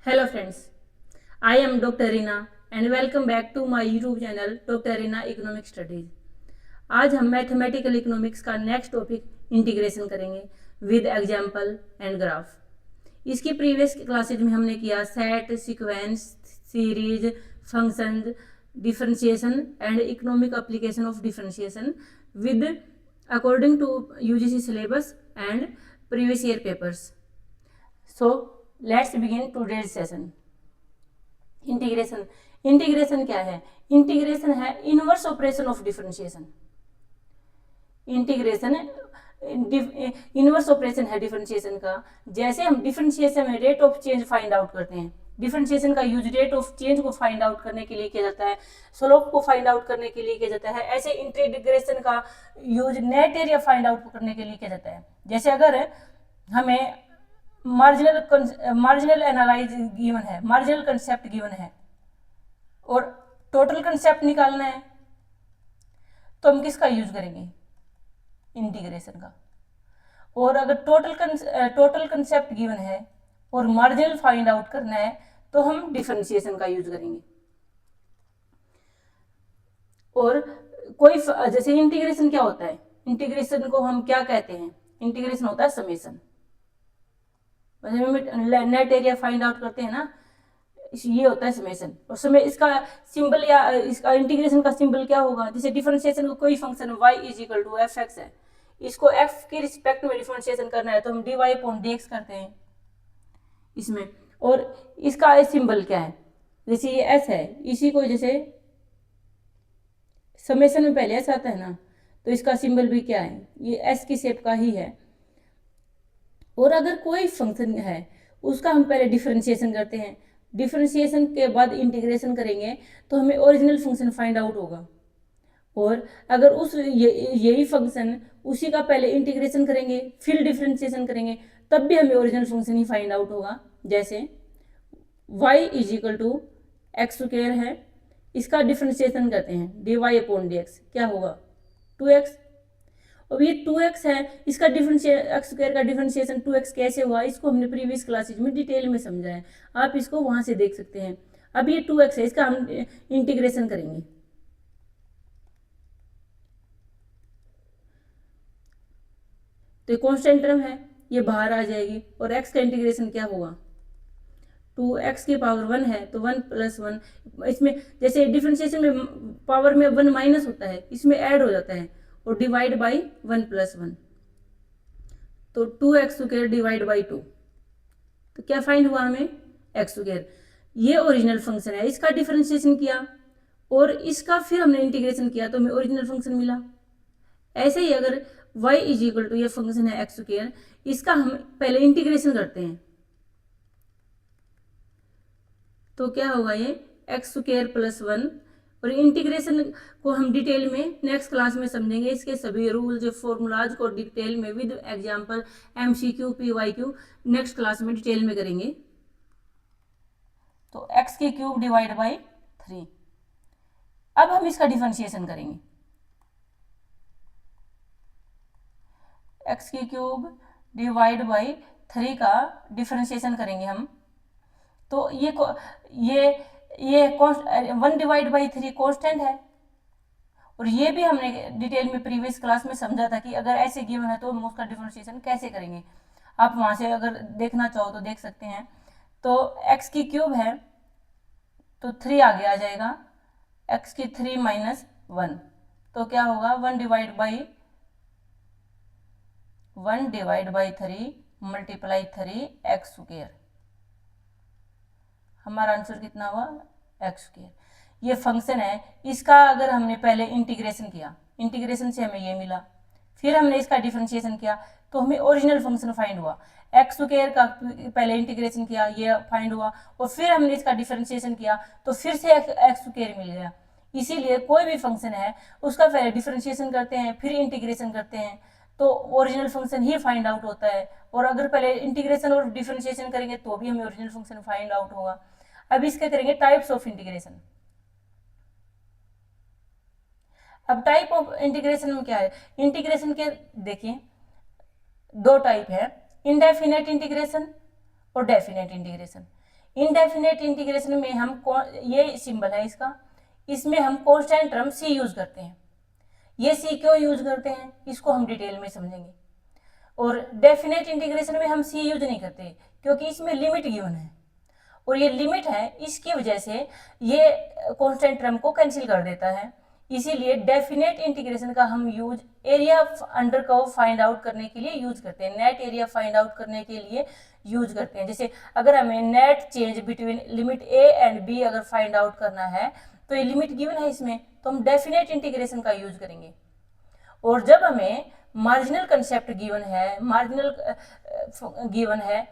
Hello friends, I am Dr. Rina and welcome back to my YouTube channel Dr. Rina Economic Studies। आज हम mathematical economics का next topic integration करेंगे with example and graph. इसकी previous classes में हमने किया set, sequence, series, function, differentiation and economic application of differentiation with according to UGC syllabus and previous year papers. So let's begin today's session. Integration क्या है? Integration है inverse operation of differentiation. Integration inverse operation है differentiation का। जैसे हम differentiation में rate of change find out करते हैं, डिफरेंशिएशन का यूज रेट ऑफ चेंज को फाइंड आउट करने के लिए किया जाता है, स्लोप को फाइंड आउट करने के लिए किया जाता है। ऐसे इंटीग्रेशन का use net area find out करने के लिए किया जाता है। जैसे अगर हमें मार्जिनल एनालाइज गिवन है, मार्जिनल कंसेप्ट गिवन है और टोटल कंसेप्ट निकालना है, तो हम किसका यूज करेंगे? इंटीग्रेशन का। और अगर टोटल कंसेप्ट गिवन है और मार्जिनल फाइंड आउट करना है तो हम डिफरेंशिएशन का यूज करेंगे। और कोई जैसे इंटीग्रेशन क्या होता है? इंटीग्रेशन को हम क्या कहते हैं? इंटीग्रेशन होता है summation. Net area find out करते हैं ना, ये होता है समेशन। और समय इसका सिंबल या इसका इंटीग्रेशन का सिंबल क्या होगा? जैसे डिफरेंशिएशन को कोई function y is to f x है, इसको f के रिस्पेक्ट में डिफरेंशिएशन करना है तो हम dy अपॉन dx करते हैं इसमें। और इसका सिंबल क्या है? जैसे ये s है, इसी को जैसे समेशन में पहले s आता है ना, तो इसका सिंबल भी क्या है? ये s की शेप का ही है। और अगर कोई फंक्शन है उसका हम पहले डिफरेंशिएशन करते हैं, डिफरेंशिएशन के बाद इंटीग्रेशन करेंगे तो हमें ओरिजिनल फंक्शन फाइंड आउट होगा। और अगर उस यही फंक्शन उसी का पहले इंटीग्रेशन करेंगे फिर डिफरेंशिएशन करेंगे तब भी हमें ओरिजिनल फंक्शन ही फाइंड आउट होगा। जैसे y is equal to x square है, इसका डिफरेंशिएशन करते हैं dy अपॉन dx, क्या होगा? 2x। अब ये 2x है, इसका एक्स स्क्वायर का डिफरेंशिएशन 2x कैसे हुआ? इसको हमने प्रीवियस क्लासेज में डिटेल में समझा है, आप इसको वहां से देख सकते हैं। अब ये 2x है, इसका हम इंटीग्रेशन करेंगे। तो ये कांस्टेंट टर्म है, ये बाहर आ जाएगी और x का इंटीग्रेशन क्या होगा? 2x की पावर 1 है तो 1 प्लस 1, इसमें जैसे डिफरेंशिएशन में पावर में 1 माइनस होता है, इसमें ऐड हो जाता है और डिवाइड बाई 1 प्लस 1, तो 2x स्क्वायर डिवाइड बाई 2, तो क्या फाइंड हुआ हमें? X square. ये ओरिजिनल फंक्शन है, इसका डिफरेंशिएशन किया और इसका फिर हमने इंटीग्रेशन किया तो हमें ओरिजिनल फंक्शन मिला। ऐसे ही अगर y इज इक्वल टू ये फंक्शन है एक्स स्क्वायर, इसका हम पहले इंटीग्रेशन करते हैं तो क्या होगा? ये एक्स स्क्वायर प्लस 1। और इंटीग्रेशन को हम डिटेल में नेक्स्ट क्लास में समझेंगे, इसके सभी रूल्स फॉर्मूलाज को डिटेल में with example MCQ PYQ next class में डिटेल में करेंगे। तो x की क्यूब डिवाइड बाई 3। अब हम इसका डिफरेंशिएशन करेंगे, x की क्यूब डिवाइड बाई 3 का डिफरेंशिएशन करेंगे हम। तो ये 1 डिवाइड बाई 3 कॉन्स्टेंट है और ये भी हमने डिटेल में प्रीवियस क्लास में समझा था कि अगर ऐसे गिवन है तो हम उसका डिफरेंशिएशन कैसे करेंगे। आप वहां से अगर देखना चाहो तो देख सकते हैं। तो x की क्यूब है तो 3 आगे आ जाएगा, x की 3 माइनस 1, तो क्या होगा? 1 divide by 3 multiply 3 x square. हमारा आंसर कितना हुआ? X square. ये फंक्शन है, इसका अगर हमने पहले इंटीग्रेशन किया, इंटीग्रेशन से हमें ये मिला, फिर हमने इसका डिफरेंशिएशन किया तो हमें ओरिजिनल फंक्शन फाइंड हुआ। एक्स स्क्वायर का पहले इंटीग्रेशन किया, ये फाइंड हुआ, और फिर हमने इसका डिफरेंशिएशन किया तो फिर से एक्स स्क्वायर मिल गया। इसीलिए कोई भी फंक्शन है उसका पहले डिफरेंशिएशन करते हैं फिर इंटीग्रेशन करते हैं तो ओरिजिनल फंक्शन ही फाइंड आउट होता है। और अगर पहले इंटीग्रेशन और डिफरेंशिएशन करेंगे तो भी हमें ओरिजिनल फंक्शन फाइंड आउट होगा। अब इसके करेंगे टाइप्स ऑफ इंटीग्रेशन। अब टाइप ऑफ इंटीग्रेशन में क्या है? इंटीग्रेशन के देखिए 2 टाइप है, इनडेफिनेट इंटीग्रेशन और डेफिनेट इंटीग्रेशन। इनडेफिनेट इंटीग्रेशन में हम ये सिंबल है इसका, इसमें हम कांस्टेंट टर्म सी यूज करते हैं। ये सी क्यों यूज करते हैं इसको हम डिटेल में समझेंगे। और डेफिनेट इंटीग्रेशन में हम सी यूज नहीं करते क्योंकि इसमें लिमिट गिवन है, और ये लिमिट है इसकी वजह से ये कांस्टेंट टर्म को कैंसिल कर देता है। इसीलिए डेफिनेट इंटीग्रेशन का हम use area under curve find out करने के लिए यूज करते हैं, नेट एरिया फाइंड आउट करने के लिए यूज करते हैं। जैसे अगर हमें net change between limit a and b अगर फाइंड आउट करना है तो ये लिमिट गिवन है इसमें, तो हम डेफिनेट इंटीग्रेशन का यूज करेंगे। और जब हमें मार्जिनल कंसेप्ट गिवन है, मार्जिनल गिवन है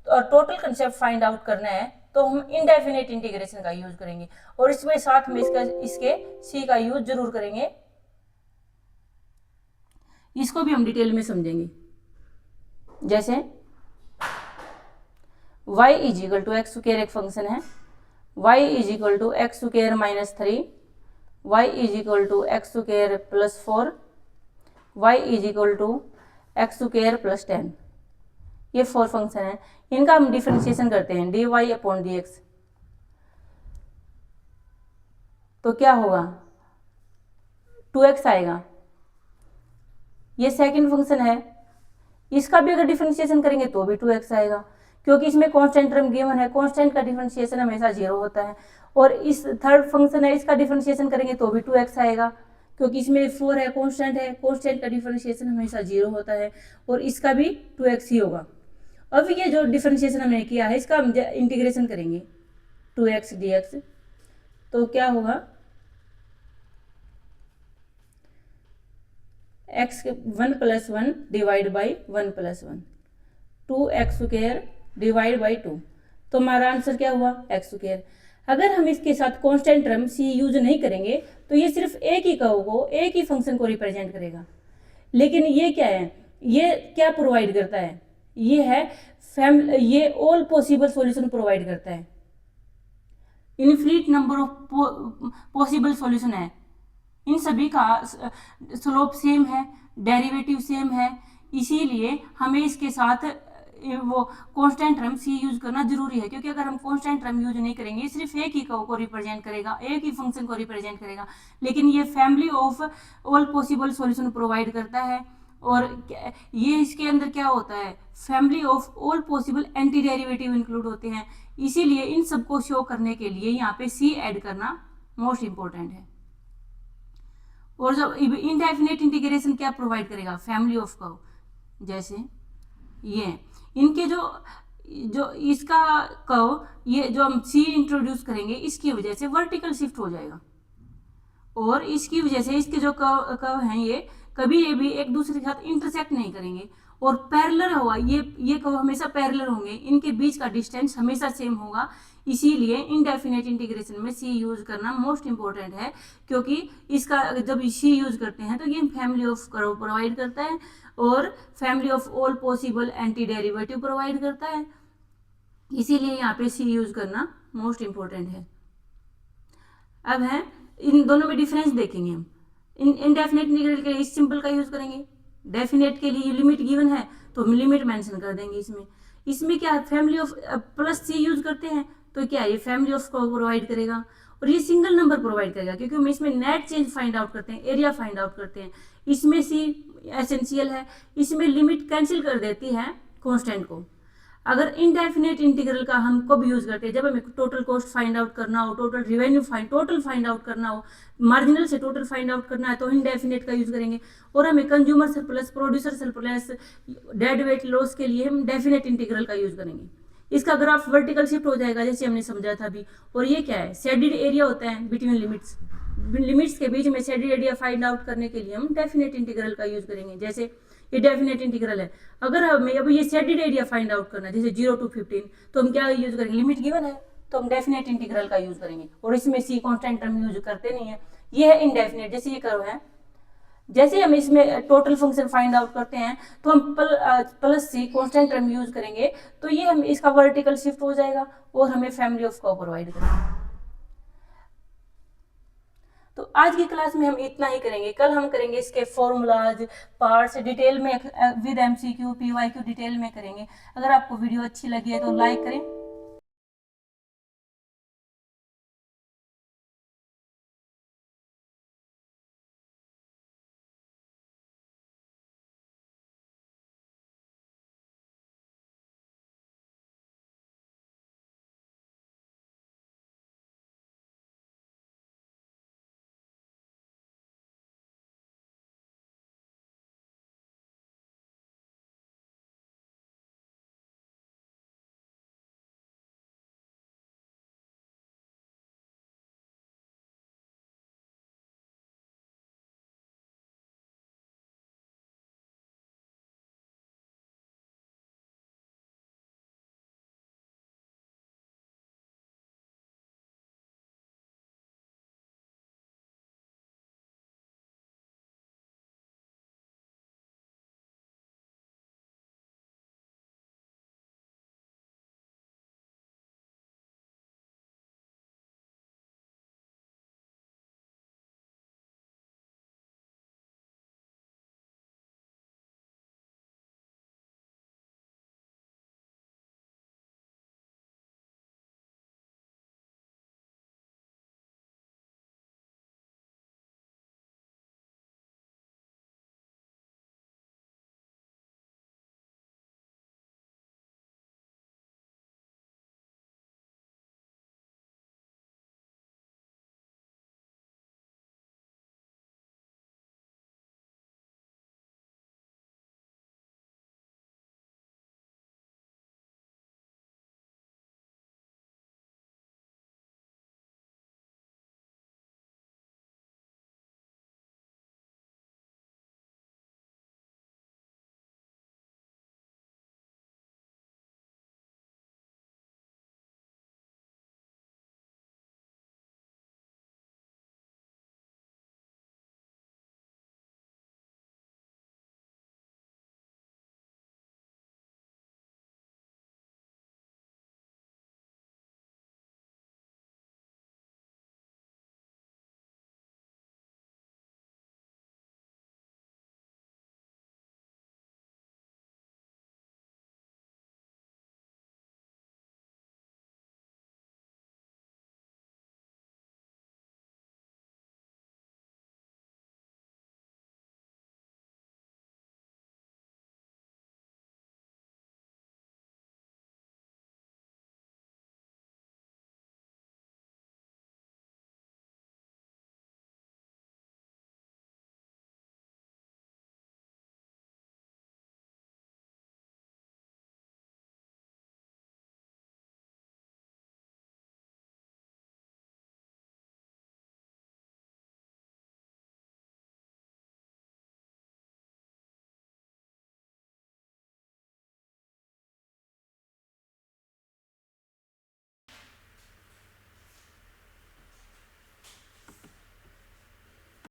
और टोटल कंसेप्ट फाइंड आउट करना है तो हम इनडेफिनेट इंटीग्रेशन का यूज करेंगे, और इसमें साथ में इसके सी का यूज जरूर करेंगे। इसको भी हम डिटेल में समझेंगे। जैसे y is equal to x square एक फंक्शन है, y is equal to x square -3, y is equal to x square +4, y is equal to x square +10। ये 4 फंक्शन है, इनका हम डिफरेंशिएशन करते हैं dy अपॉन dx। तो क्या होगा 2x आएगा। ये सेकंड फंक्शन है, इसका भी अगर डिफरेंशिएशन करेंगे तो भी 2x आएगा, क्योंकि इसमें कांस्टेंट टर्म गिवन है, कांस्टेंट का डिफरेंशिएशन हमेशा 0 होता है। और इस थर्ड फंक्शन है, इसका डिफरेंशिएशन करेंगे तो भी 2x आएगा, क्योंकि इसमें 4 है, कांस्टेंट का डिफरेंशिएशन हमेशा 0 होता है, और इसका भी 2x ही होगा। अब ये जो डिफरेंशिएशन हमने किया है इसका हम इंटीग्रेशन करेंगे 2x dx, तो क्या होगा x 1 + 1 divide by 1 + 1, 2x square divide by 2। तो हमारा आंसर क्या हुआ x स्क्वायर। अगर हम इसके साथ कांस्टेंट टर्म c यूज नहीं करेंगे तो ये सिर्फ एक ही कर्व को, एक ही फंक्शन को रिप्रेजेंट करेगा। लेकिन ये क्या है, ये क्या प्रोवाइड करता है, ये है ये ऑल पॉसिबल सॉल्यूशन प्रोवाइड करता है। Infinite number of possible solution है, इन सभी का स्लोप सेम है, डेरिवेटिव सेम है, इसीलिए हमें इसके साथ वो कांस्टेंट टर्म c यूज करना जरूरी है। क्योंकि अगर हम कांस्टेंट टर्म यूज नहीं करेंगे सिर्फ एक ही कर्व को रिप्रेजेंट करेगा, एक ही फंक्शन को रिप्रेजेंट करेगा। लेकिन ये family of all possible solution provide करता है, और ये इसके अंदर क्या होता है, family of all possible anti derivative include होते हैं। इसीलिए इन सबको शो करने के लिए यहाँ पे c ऐड करना मोस्ट इंपॉर्टेंट है। और जब इनडेफिनेट इंटीग्रेशन क्या प्रोवाइड करेगा, फैमिली ऑफ कर्व। जैसे ये इनके जो इसका कर्व, ये जो हम c इंट्रोड्यूस करेंगे इसकी वजह से वर्टिकल शिफ्ट हो जाएगा, और इसकी वजह से इसके जो कर्व हैं ये कभी ये भी एक दूसरे के साथ इंटरसेक्ट नहीं करेंगे, और पैरेलल होगा, ये कर्व हमेशा पैरेलल होंगे, इनके बीच का डिस्टेंस हमेशा सेम होगा। इसीलिए इनडेफिनेट इंटीग्रेशन में c यूज करना मोस्ट इंपॉर्टेंट है, क्योंकि इसका जब c यूज करते हैं तो ये फैमिली ऑफ कर्व प्रोवाइड करता है और family of all possible anti derivative provide करता है। इसीलिए यहाँ पे c यूज करना मोस्ट इंपॉर्टेंट है। अब है इन दोनों में डिफरेंस देखेंगे हम। इनडेफिनेट इंटीग्रल के लिए इस सिंबल का यूज करेंगे, डेफिनेट के लिए लिमिट गिवन है तो हम लिमिट मेंशन कर देंगे। इसमें क्या family of plus c use करते हैं तो क्या ये फैमिली ऑफ को प्रोवाइड करेगा, और ये सिंगल नंबर प्रोवाइड करेगा, क्योंकि हम इसमें नेट चेंज फाइंड आउट करते हैं, एरिया फाइंड आउट करते हैं। इसमें c एसेंशियल है, इसमें लिमिट कैंसिल कर देती है कांस्टेंट को। अगर इनडेफिनेट इंटीग्रल का हम कब यूज करते हैं, जब हमें टोटल कॉस्ट फाइंड आउट करना हो, total revenue total find out करना हो, मार्जिनल से टोटल फाइंड आउट करना है तो इनडेफिनेट का यूज करेंगे। और हमें consumer surplus, producer surplus, dead weight loss के लिए हम डेफिनेट इंटीग्रल का यूज करेंगे। इसका ग्राफ वर्टिकल शिफ्ट हो जाएगा जैसे हमने समझा था अभी। और ये क्या है, शेडेड एरिया होता है बिटवीन लिमिट्स के बीच में शेडेड एरिया फाइंड आउट करने के लिए हम डेफिनेट इंटीग्रल का यूज करेंगे। जैसे ये डेफिनेट इंटीग्रल है, अगर हमें अब ये शेडेड एरिया फाइंड आउट करना है जैसे 0 to 15, तो हम क्या यूज करेंगे, लिमिट गिवन है तो हम डेफिनेट इंटीग्रल का यूज करेंगे, और इसमें c कांस्टेंट टर्म यूज करते नहीं है। ये है इनडेफिनेट, जैसे ये कर्व है, जैसे हम इसमें टोटल फंक्शन फाइंड आउट करते हैं तो हम plus c constant term use करेंगे, तो ये हम इसका वर्टिकल शिफ्ट हो जाएगा और हमें फैमिली ऑफ कर्व प्रोवाइड करेगा। तो आज की क्लास में हम इतना ही करेंगे, कल हम करेंगे इसके फॉर्मूलाज, पार्ट्स डिटेल में विद MCQ PYQ डिटेल में करेंगे। अगर आपको वीडियो अच्छी लगी है तो लाइक करें,